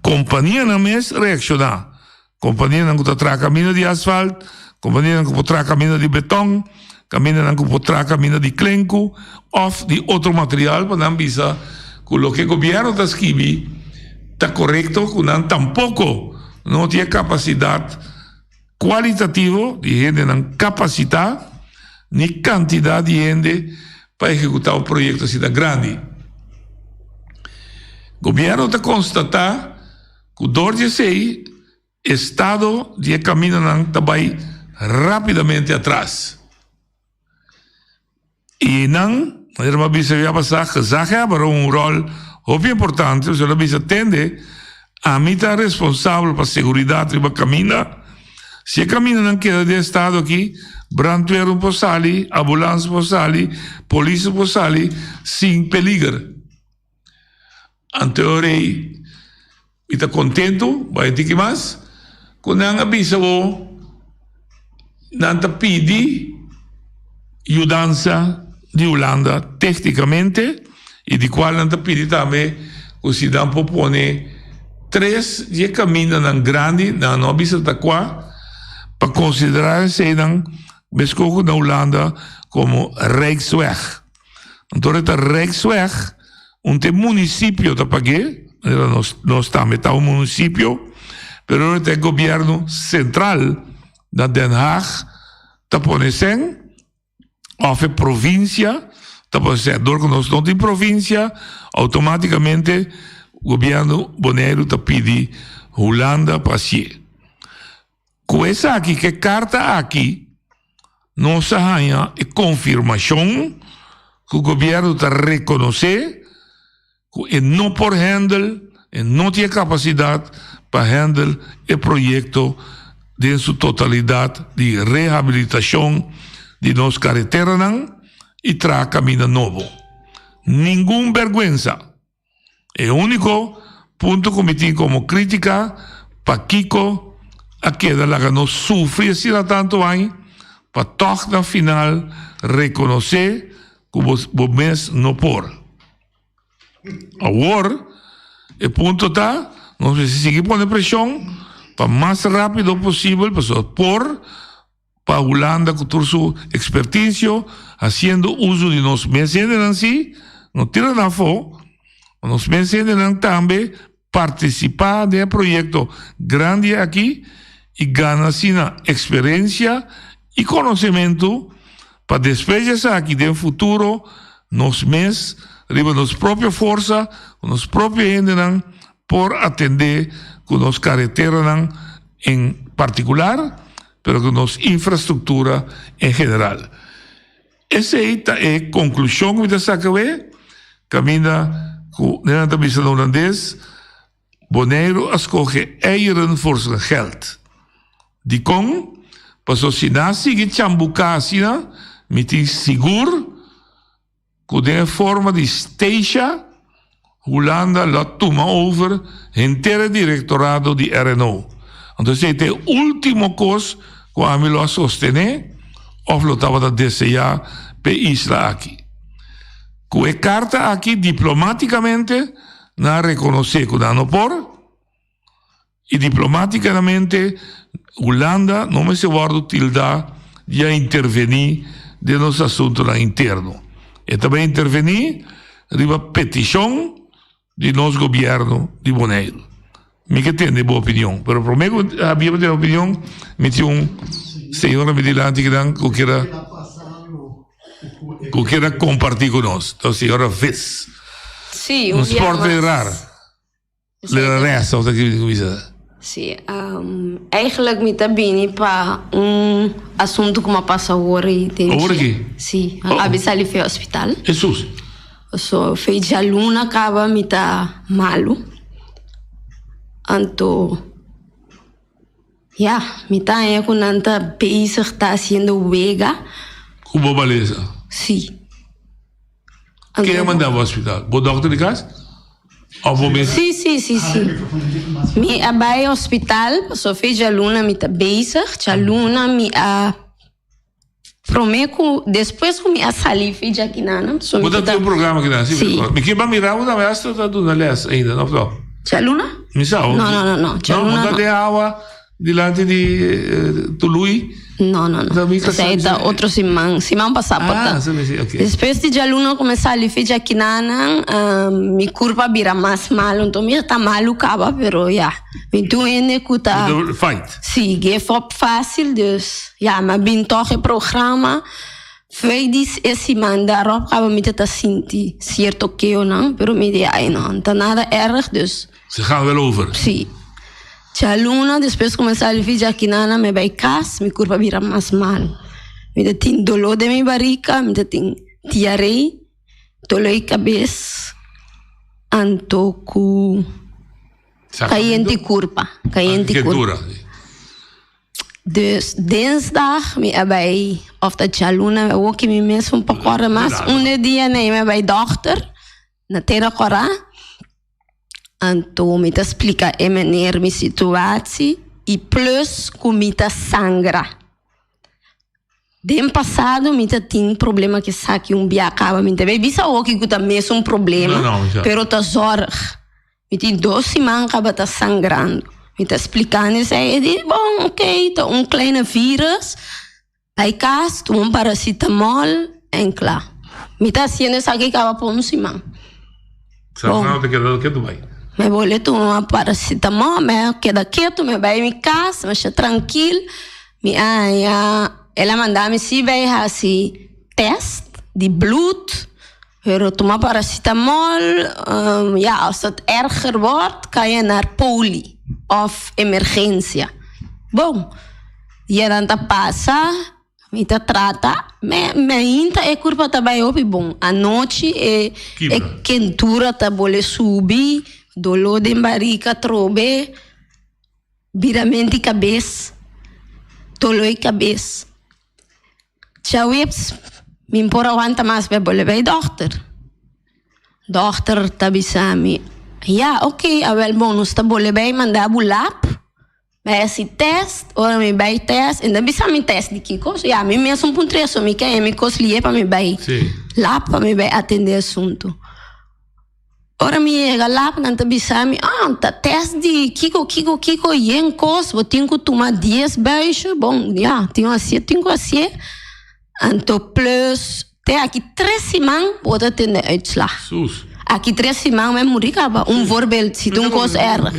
companhia não mesmo reaccionar. Companhia não está trabalhando caminho de asfalto, companhia não está trabalhando caminho de betão, caminho não está trabalhando caminho de clenco, ou de outro material, para não bisa que o que o governo está escrevendo está correto, que não tampouco não tem capacidade qualitativa de gente não capacitar, nem quantidade de gente para executar o projeto assim grande. O governo está constatar que o DOR-16, estado de caminho não está rapidamente atrás. E não, a uma vez vai passar que já é um rol muito importante, se a vez atende a mitad responsável para a segurança do caminho. Se o caminho não queda de estado aqui, brandweer pode sair, ambulância pode sair, polícia pode sair, sem peligro. Então, eu estou contente, vai ter que mais, quando eu aviso, não pedi ajuda de Holanda tecnicamente, e de qual não pedi também, que se dá para pôr 3 de caminho grande, não aviso da qual, para considerar se bescogen na Holanda como Rijksweg. Entonces, esta Rijksweg, un municipio te pagué, no está metado un municipio, pero el gobierno central de Den Haag te pone sen, of de provincia, te pone sen, door que nos no tiene provincia, automáticamente gobierno Bonaire te pide Holanda pasie. Coisa aqui, que carta aqui, nossa rainha é confirmação que o governo está reconhecer que não por handle, e não tem capacidade para handle o projeto de sua totalidade de reabilitação de nossa carretera e trazer caminho novo. Nenhuma vergüenza. É o único ponto que me tem como crítica para Kiko a queda lá que não sofre assim tanto aí para toch na final reconhecer que o mês não por. Agora, o ponto está, nós precisamos seguir pondo pressão para mais rápido possível, para a Holanda com toda sua expertise, fazendo uso de nós mensagens assim, não tira na foto, nós mensagens também participar de projeto grande aqui e ganhar assim experiência e conhecimento para despejar aqui no futuro, nos meses, arriba nossa própria força, nossa própria gente, por atender com nossa carretera em particular, mas com nossa infraestrutura em geral. Essa é a conclusão que eu saco caminha com a missão holandês, Bonaire escolhe eieren voor zijn geld. Die kon, pas als je na sigue chambuca met die seguro, com de forma de station, Holanda laat toma over inteiro directorado de RNO. Então, este é o último coisa que a mim lo sostener, ou lo estava a desejar para isla aqui. Com a carta aqui, diplomaticamente, na reconhecer que não por, e diplomaticamente, Holanda não me se guarda tildar de intervenir de nosso assunto interno. E também intervenir de petição de nosso governo de Bonaire. Me que tem de boa opinião, mas para mim, havia uma opinião, me tinha senhora me dilante que queira compartilhar conosco. Então, senhora fez. Sim, um esporte raro. Le resta, o que coisa. Sim, eigenlijk me bem para assunto que me passa agora e tem. Agora aqui? Sim, a ali foi hospital. Jesus. So, fez de aluna acaba me tá malo. Então, me tá aí com nanta país que está sendo vega. Como beleza. Sim. Quem é mandar ao hospital? O doutor de casa? Sim. Me abai hospital, só fez de aluna me tá bezig, de aluna me prometo depois que me a sair fez de aqui nana. Você tem um programa aqui na sim. Me que vai mirar uma vez tá dando les ainda, não? De aluna? Missão? Não. De aluna não. Não, de água dilante de Tului. Não. Essa é da outro semana passada. Ok. Depois de aluna começar a fazer aqui nana, me curva vira mais mal, então me tá malu acaba, pero me doende que tá. Fight. Sim, give up fácil, dus mas bem toch o programa. Fez esse mandar acaba me tá sentir certo que eu não, pero me diz não tá nada erg, dus. Ze gaan wel over. Sim. A aluna, depois começar a fazer aqui nana, me vai casa, me curva vira mais mal. Me tem dolor de minha barriga, me tem diarreia, dolor de cabeça, antoco, caiente curva. Dus dinsdag, me vai, of dat aluna, ook que me mesmo um pouco mais, dia nem me vai dochter, na terra corá. Então, me explica minha situação e plus que me sangra. No passado, me tinha problema que saque biacaba, me teve visa o que também é problema, pero tá zorg. Me tinha 2 semanas que tá sangrando. Me explicando isso aí, bom, ok, tá kleine vírus, Aí cas, tu um paracetamol, en klaar. Mita haciendo esa que acaba por un simán. Não te queda do que tu vai. Me bolé tomar paracetamol, me queda quieto, me vai em casa, me deixa tranquilo. Ela mandava me se vai assim test de bloed. Pero tomar paracetamol, als het erger wordt, kan je naar poli of emergência. Bom, e dan te passa, me te trata, me inta é curva também op bom. A noite é quentura tá bole subir, dolor de barriga trobe, viramento de cabeça, dolor de cabeça. Tchau, me impor aguanta mais para bole vai dochter. Dochter tá bisami. Ja, oké, wel bonus tá bole vai mandar bulap. Bij esse test, ora me bij test, en dan bisa me test de kikos. Ja, me mesmo um trecho, me quer me coslie para me bij. Lá para me bij atender assunto. Ora me chega lá, dan tá bisa me, tá test de kiko, yen cos, vou ter que tomar 10 beijo. Bom, ja, tenho assim. Então, plus, tem aqui 3 semanas, pode atender uitslag. Aqui 3 semanas, me morir, voorbeeld, se tu cos erg.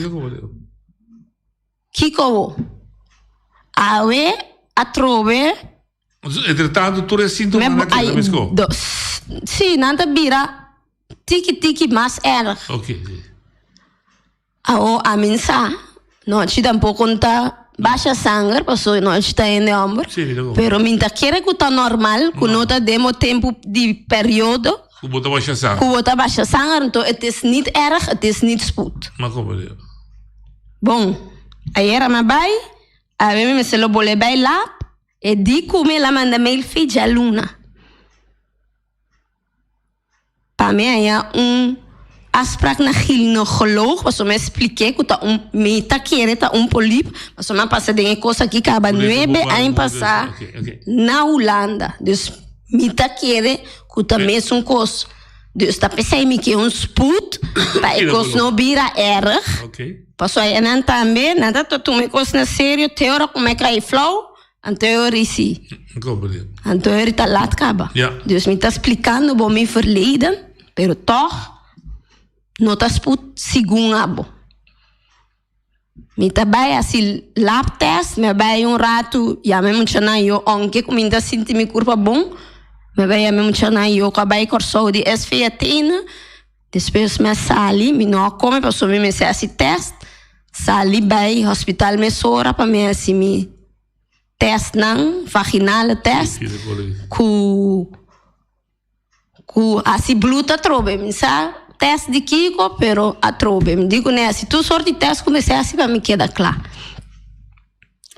Kiko, awe, atrove. Entretanto, tu és sintoma naquela mesco? Sim, nada vira tiki mais erg. Ok. A mensa, não te dá um pouco conta baixa sangue, passou não está em ombro. Pero minta quer que tá normal, que não tá demo tempo de período. Que bota baixa sangue. Que bota baixa sangue, então het is niet erg, het is niet spoed. Maar como é? Bom. Aí era meu pai, aí me se lo bole bai lá, e di come la manda mail fija luna. Para mim aí afspraak na gynaecoloog, was me expliquei que tá me tá querendo tá polip, mas me passa de coisa aqui que acaba 9 anos passar na Holanda. Dus me tá querendo que tá mesmo coisa. Dus tá pensando que spoed, para coisa não vira erg. Passou aí não também, nada tu me coisa na sério, teoria como é que é flow, a teoria sim. A teoria tá lá acaba. Dus me tá explicando bom me verleden, pero toch não tá spoed segundo abo. Me tá bem assim lab test, me bem rato, já me mencionar eu onde como ainda sinto meu corpo bom. Me vai me mencionar eu acabei corso de SVT, depois me sali, me não come, passou me esse teste, sali bem hospital me sora para me assim me teste não, vaginal teste, cu assim bluta trobe, me sa teste de kiko, pero a trobe, me digo né, se tu sorte teste comecei assim para me quedar claro.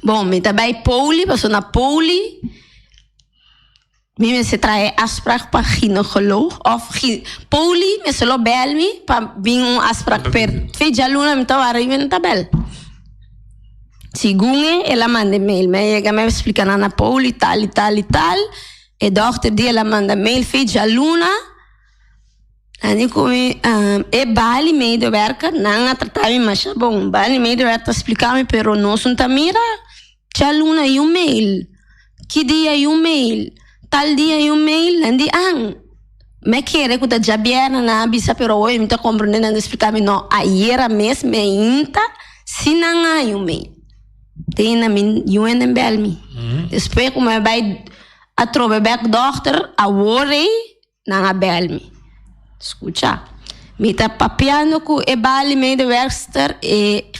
Bom, me também poli, passou na poli. Me se trae afspraak para gynaecoloog of poli me se lo bel me para vir afspraak per 2 jaluna me tava arriba na tabel. Segundo ela manda mail, me chega me explicando na poli tal. E dochter die ela manda mail 2 jaluna. En ik kom e bali medewerker na tratar me mas bom, bali medewerker explicar me pero não são tamira. Jaluna e mail. Que dia e mail? Tal dia e mail, nandi me quer que tá já biana na bisa pero hoje me tá compreendendo explicar me não ayer mesmo me inta se não há mail tem na min UN belmi depois como vai a trove back doctor a worry na belmi escuta me tá papiando com e bali medewerkster e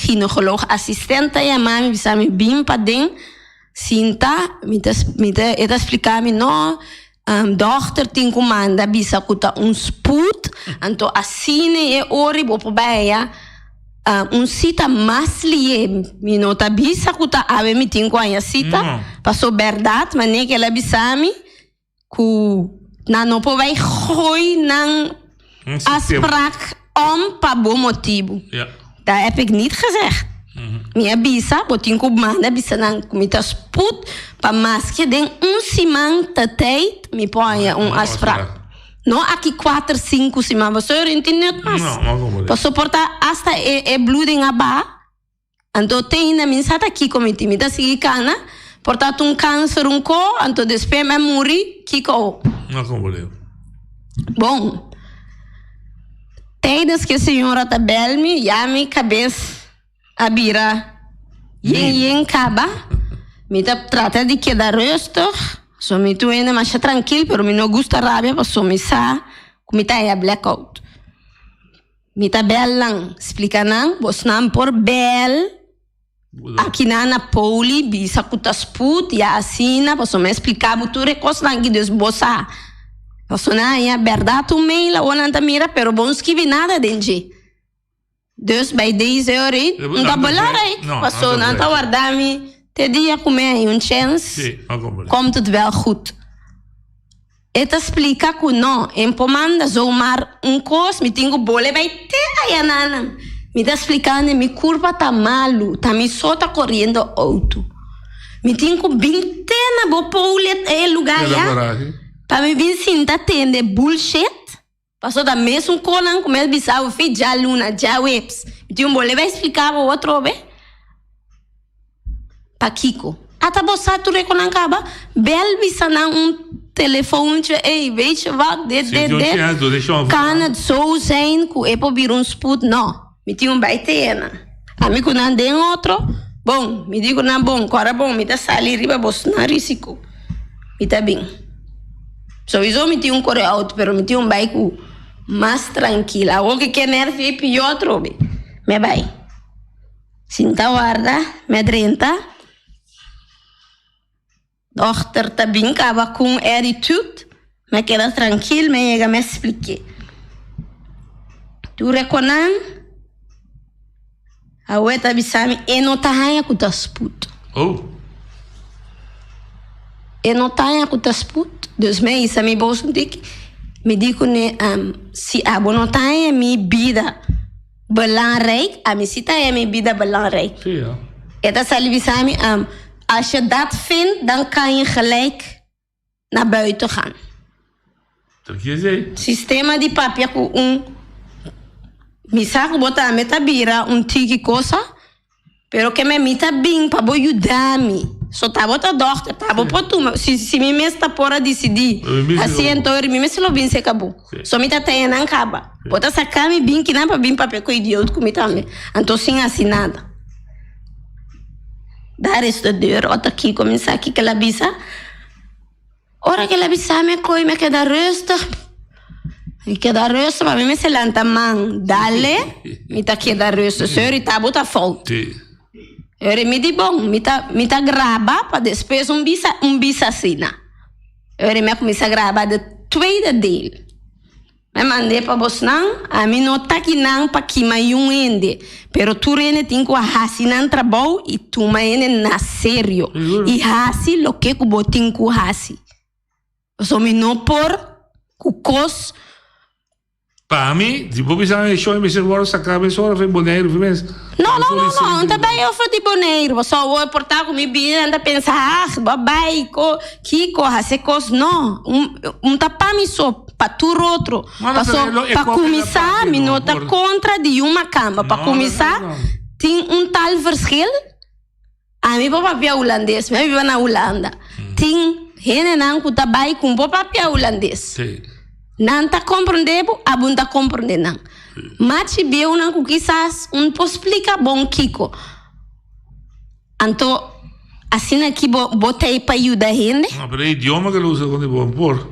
gynaecoloog assistente e mami bisa me bim pa ding Sinta, me explicar me não, dochter tem comanda bisa kuta spoed, então assim é horrível para baia, cita mais lie, me nota bisa kuta ave me tem coisa cita, passou verdade, mas nem que ela bisa me, na não pode vai roi nan afspraak para bom motivo, daar heb ik niet gezegd. Minha bisa, botin comanda, bisa nang comita spoed, para mais que den semana tijd, me põe afspraak. Não aqui 4, 5 semanas, você não entende mais. Para suportar hasta bloeding aba, então tem na mensagem aqui como intimida seguir cana, Portanto, câncer, então depois me morri, Kiko. Não compreendo. Bom, desde que a senhora tá bem, já minha cabeça abira. Yen caba. Me tá trata de quedar resto. So me tu ainda mais tranquilo, pero me não gusta rabia, porque me sa, me tá aí blackout. Me tá bel lang, explica não, vos não por bel. Aqui na Poli, bisa kutas put, ya assina, porque me explicava tu recos lang que Deus bossa. Porque na é verdade tu mail, ou não tá mira, pero bons que vi nada dentro. Deus vai 10 euros, não tá bolar aí. Porque não tá guardando. Te dia comer chance. Sim, komt het wel goed. Het explica que não, em pomanda zomaar coisa, me tenho bole vai ter aí nana. Me tá explicando, me curva tá malo, tá me só tá correndo auto. Me tenho bem na bo poulet lugar já. Para me vir sinta tende bullshit. Passou da mesmo conan como ele bisava fi já luna, já webs. Me tenho bole vai explicar o outro be. Pa Kiko. Até você tu reconancaba, bel bisana telefone, ei, weet je wat, dit. Kan het zo zijn, que é para vir spoed? Não. Me tinha baitena. Amigo não tem outro. Bom, me digo na bom, agora bom, me dá salir riba, bos na risco. Me tá bem. So isso me tinha corre alto, pero me tinha bike mais tranquila. O que nerve é pior trobe. Me vai. Sinta guarda, me 30. Dochter tá bem, acaba com attitude, mas que era tranquilo, mas chega me expliquei. Tu reconan, a outra bisame, e não tá aí com tas puto. Oh. E não tá aí com tas puto. Deus me isso me bolso dic, me digo né, se a não tá aí minha vida belangrijk, a me se tá aí minha vida belangrijk. Sim. Eta sal bisame als je dat vindt, dan kan je gelijk naar buiten gaan. Sistema de papia com misaco botar metabira tiki cosa, pero que me mita bem para bo ajudar-me. Só tá bota doctor, tá bo tu, se me mesta pora decidir. Assim então me mesta lo bem se acabou. Só me tá tem não acaba. Bota sacar me bem que não para bem papel com idiota com me também. Então sem assinada. Dar esta deur, outra aqui, começar aqui que ela bisa. Ora que ela bisa, me coi, me queda resta. Me queda resta, mas me se lanta man. Dale, me tá queda resta. Senhor, e tá bota falta. Eu me di bom, me tá grava, para depois bisa assina. Eu me começa a gravar de tweede deel. Me mandei para você não, a mim não tá aqui não para que mais ende, pero tu rene tem que assinar trabalho e tu mais na sério e hasi lo que o botin que hasi. Só me não por cucos. Para mim, tipo bisa show me se vora sacar me só foi boneiro, foi Não, também eu fui de boneiro, só vou portar com minha vida, anda pensar, babai, Kiko, hase cos não, tapa me só para tu outro, para começar, me nota contra de uma cama, para começar, tem tal verschil, a mim vou papel holandês, me vivo na Holanda, tem gente não que trabalha com papel holandês. Não está compreendendo, a bunda está compreendendo. Mas se viu não quizás posso explicar bom Kiko. Então assim aqui botei para ajudar a gente. Não, mas o idioma que ele usa quando é bom por,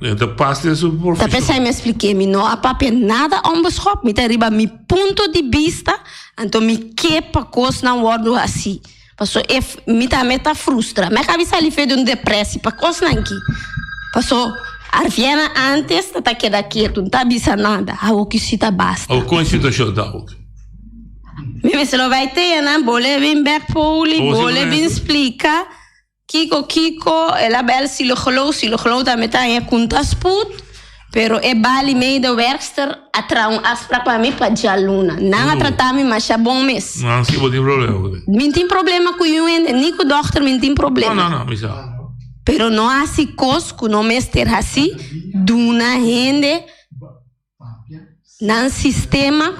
então passa isso por. Tá pensando me expliquei, me não há papel nada onbeschop, me arriba meu ponto de vista, então me quepa coisa não word assim. Passou me tá frustra, mas cabeça ali fez depressa para coisa não aqui. Passou Arviana antes tá queda quieto, não tá bisa nada. O que se tá basta. O conhecido show da o. Me se lo vai ter, né? Bole vem back poli, bole vem explica. Kiko, ela bel se lo geloof também tá em contas put, pero é bali meio da werkster atrás aspra para mim para jaluna. Não tratar me mas é bom mês. Não, se tem problema. Não tem problema com o nem com o doctor, não tem problema. Não, misa. Pero não há assim cosco, não mester assim, duna gente, não sistema,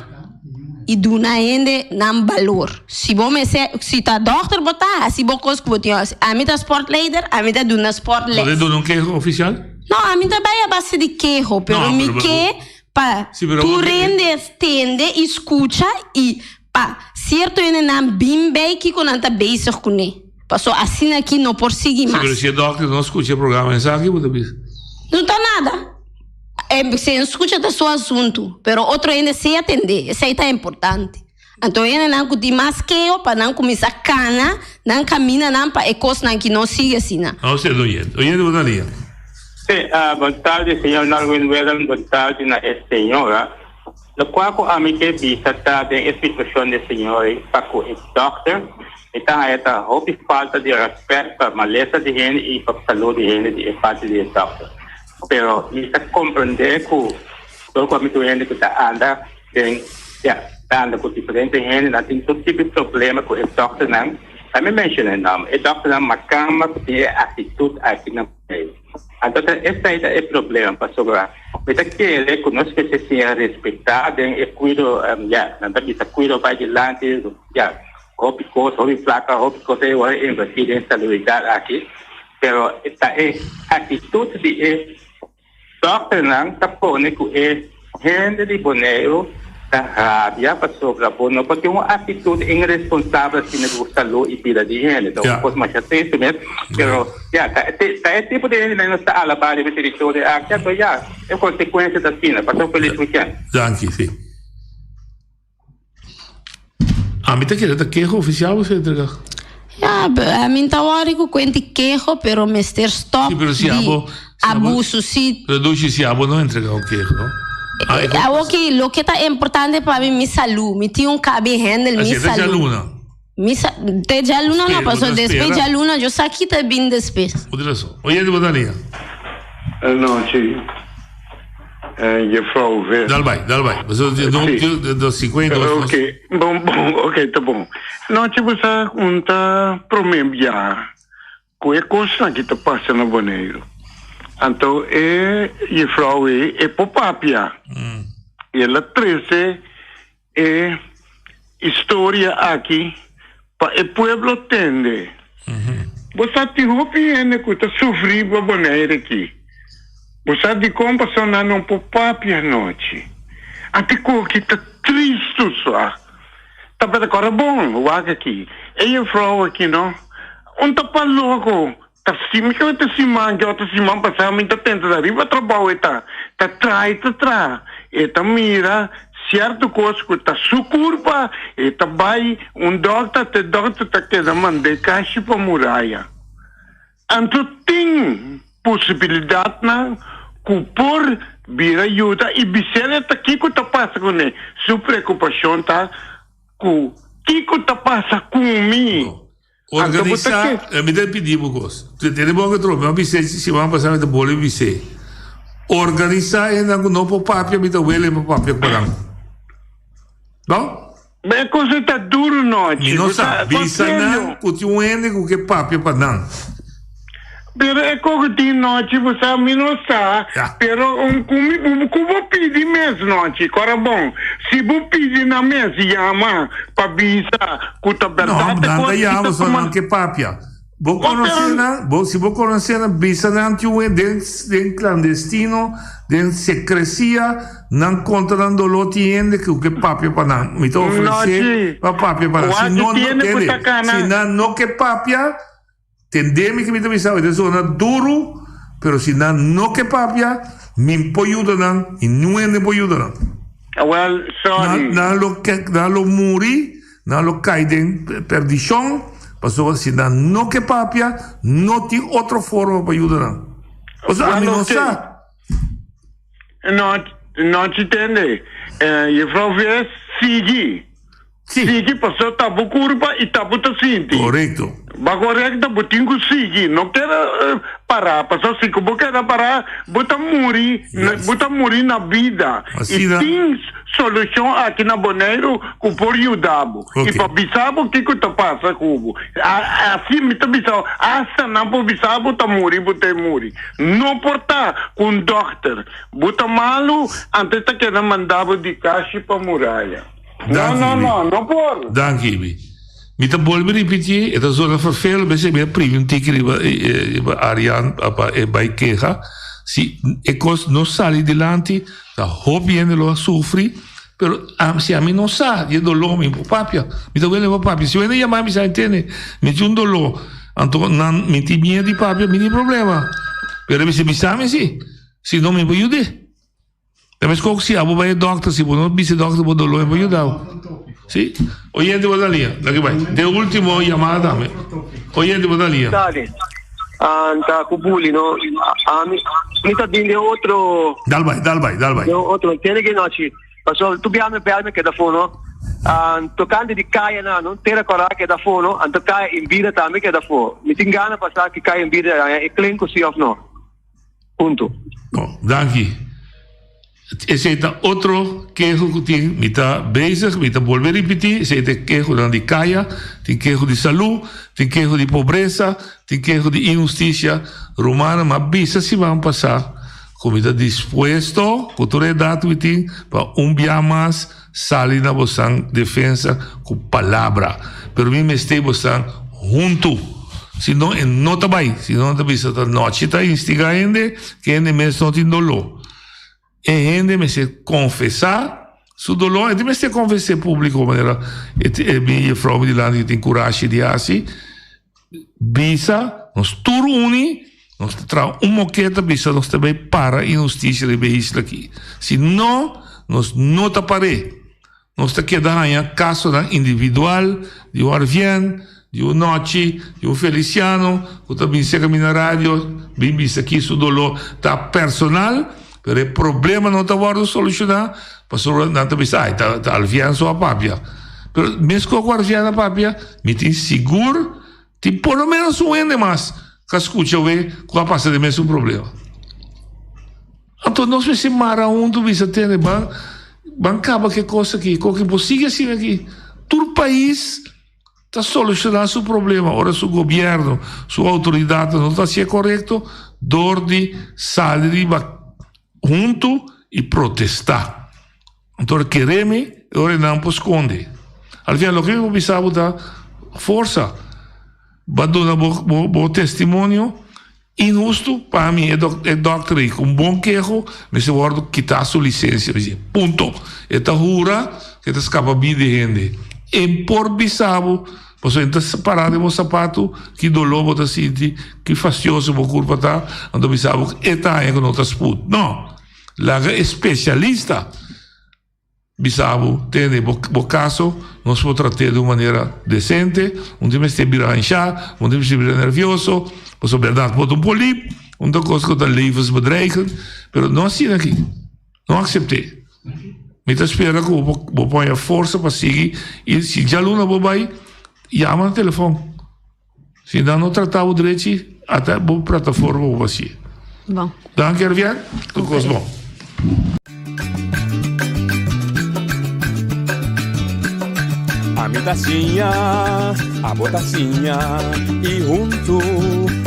e duna ainda não valor. Se tá doctor botar, se você botar, a mim tá sportleider, a mim tá duna sportleider. Pode dar um queijo oficial? Não, a mim também é base de queijo, pero me que pa tu tende, escuta e pa certo ainda não bem bem que quando tá bezig com ele. Passou assim aqui não por seguir mais. Mas se é doctor não escuta o programa, é aqui você diz. Não tá nada. Você escuta do seu assunto, pero outro ainda se atender. Isso aí tá importante. Então ainda não cuti mais que eu para não começar cana, não camina não para ecos não que não siga assim não. Não sei do jeito. Oye, boa tarde. Sim, boa tarde, senhor Narwin Wedan, boa tarde na senhora. No qual a mim que visa tá de explicação de senhor para o doctor. Então esta houve falta de respeito para a maleza de gente e para a saúde de gente de parte do doctor. Pero bisa compreender que todo o gente que anda com diferentes gente, não tem todo tipo de problema com o doctor não. Também mencionei não, o doctor não macama que tem atitude aqui na meio. Então esse é o problema para sobrar. Mas aqui ele conosco que se seja respeitado e cuido, não bisa cuido para adiante, houve coisa, houve placa, houve coisa eu investir em saúde aqui. Pero esta atitude de doctor não está pondo que gente de Bonaire está rabia para sobrepondo porque uma atitude irresponsável assim na saúde e vida de gente. Então, pode mais até mesmo. Pero, tá tipo de gente não está a lavar o território aqui, então é consequência da China. Passou feliz weekend. Danke, sim. A mim tá querendo queijo oficial você entregar? A mim tá hora que eu cuente queijo, pero Mr. Stop de abuso, sim. Reduz se abo não entregar o queijo, não? O que tá importante para mim, minha saúde. Me tinha cabe handle, minha saúde. Te de aluna não passou, depois de aluna, eu sei que tá bem depois. Outra só. Oye, de boa linha. Não, sim. Je vrouw weer. Dal vai. Mas eu do 50. Ok, tá bom. Não, tipo, tá problema já. Com a coisa que tá passando no Bonaire. Então, je vrouw é popapia. Ela trouxe história aqui para o povo entender. Você tem opinião que tá sofrendo no Bonaire aqui. Você de como passou não pop a noite. Até que tá triste só. Tá para agora bom, o aqui. E eu falo aqui não. Tá para louco. Tá cima que eu tá cima passar muito tempo da riba trabalho tá trai. E tá mira certo coisa que tá sucurpa e tá vai doctor tá querendo mandar caixa para muralha. Então tem possibilidade não que por vir ajuda e bichela tá aqui que tá passa com ele. Sua preocupação tá que tá passa comigo. Organizar, me dá pedir vocês. Tem bom que trocar, mas se vão passar muito bolo e organizar ainda não por papel, me dá ele por papel para não? Bem, coisa tá duro noite. Não sabe, bisa não, que um ende com que papel para não. Pero é como de noite você não sabe. Pero como pedir mesmo noite, agora bom. Se você pedir na mesa chama para bisa, cuta verdade. Não, chama só não que papia. Vou conhecer na, se vou conhecer na bisa não que um den clandestino, den secrecia, não controlando o lote que papia para não. Me tô oferecer para papia para. Se não que papia. Tendemi que me te visava, isso é duro, pero se não que papia, me pode ajudar e não é me pode ajudar. Well, sorry. Não lo muri, não lo cai de perdição, passou se não que papia, não tem outra forma para ajudar. Ou seja, a mim não sabe. Não te entende. Eu vou ver Sigue passou tabu curva e tabu tá sinti. Correto. Ba correto, botinho sigue. Não quero parar, passou assim, como quero parar, bota morir na vida. Assim, e tem solução aqui na Bonaire que pode ajudar. E para bisabo o que tá passa com assim me tá bisabo, essa não pode bisabo tá morir, bota morir. Não porta com doctor. Bota malo, antes tá querendo mandar de caixa para muralha. Não por. Dank je. Met de bol repetir, het is zo vervelend, maar je premium ticket Ariane bij Kega. Si ecos no sali delante, da hoop je lo sofri, pero si a mí no sa, je dolor mi papia. Mi ta wele papia, si wele ya mami sa entende, mi un dolor, anto nan mi ti mie di papia, mi ni problema. Pero mi se mi sa mi si no me può aiutare. E mi scocco si abo vai doctor, si non bise doctor può dolor, mi aiutare. Sì? Oyente Bodalia, daqui vai. De último llamada, oyente Bodalia. Dale. Anta kubuli no mi sta dando outro dal vai outro tiene che noci passo tu abbiamo per che da fono toccando di caia non terra corà che da fono anto caia in birra tambe che da fo mi tingana passare che caia in birra e clenco sì of no punto no danki esse é outro queijo que tem me tá bezig me tá volver repetir esse é queijo dan de caia tem queijo de saúde tem queijo de pobreza tem queijo de injustiça romana mas bisa se vão passar como está disposto com toda a idade que tem para dia mais sair na vossa defesa com palavra pero mim me estou você junto se não tá bem se não tá bisa tá noite tá instigando que ainda mesmo não tem dolor e gente me se confessar su dolore, e me se confessar público maneira e minha frau de lá que tem coragem de assim bisa nós tudo uni nós tra moqueta bisa nós também para injustiça de beisla aqui se não nós não tá pare nós tá queda aí caso da individual de um Arvian de um Noche de um Feliciano que também se caminha na rádio bem bisa aqui su dolor tá personal. Pero o problema não está sendo solucionado, passou não está pensando, está aliviando sua papia. Pero mesmo com a aliviando a papia, me tem seguro, tem pelo menos ende mais, que escuta ver qual passa de mesmo problema. Então nós precisamos mara tu bisa ter bancava que coisa aqui, qualquer possível assim aqui. Todo o país está solucionando seu problema. Ora, seu governo, sua autoridade não está sendo correto, dor de sair junto e protestar. Então, queremos, ora não esconde. Al final, o que eu precisava dar força, para dar bom testemunho, injusto, para mim, é doctor, com bom queijo, mas eu vou quitar sua licença. Ponto. Esta jura que está escapa bem de gente. E por bisabo, você está separado de um sapato, que dolor você sente, que fastioso você culpa tá, então bisabo, está aí com outras putas. Não. Lá especialista, bisabo, tem o caso, nós podemos tratar de uma maneira decente, dia você vira anchar, dia você vira nervioso, você verdade pode polip, coisa que está levens bedreigen, mas não assim aqui. Não acceptei. Me espera que eu vou pôr a força para seguir, e se já não vou vai, chama no telefone. Se não tratar o direito, até a plataforma vou fazer. Bom. Dank je, Vian. Tudo bom. A mi tacinha, a botacinha e junto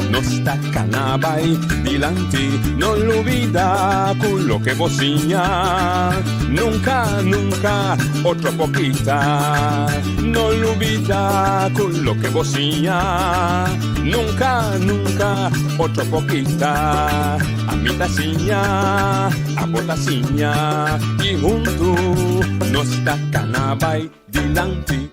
nos tacanabay dilante, no lo olvida con lo que bocinha, nunca, nunca, otro poquita, no lo olvida con lo que bocinha, nunca, nunca, otro poquita, a mi tacinha, a botacinha y junto nos tacanabay dilante.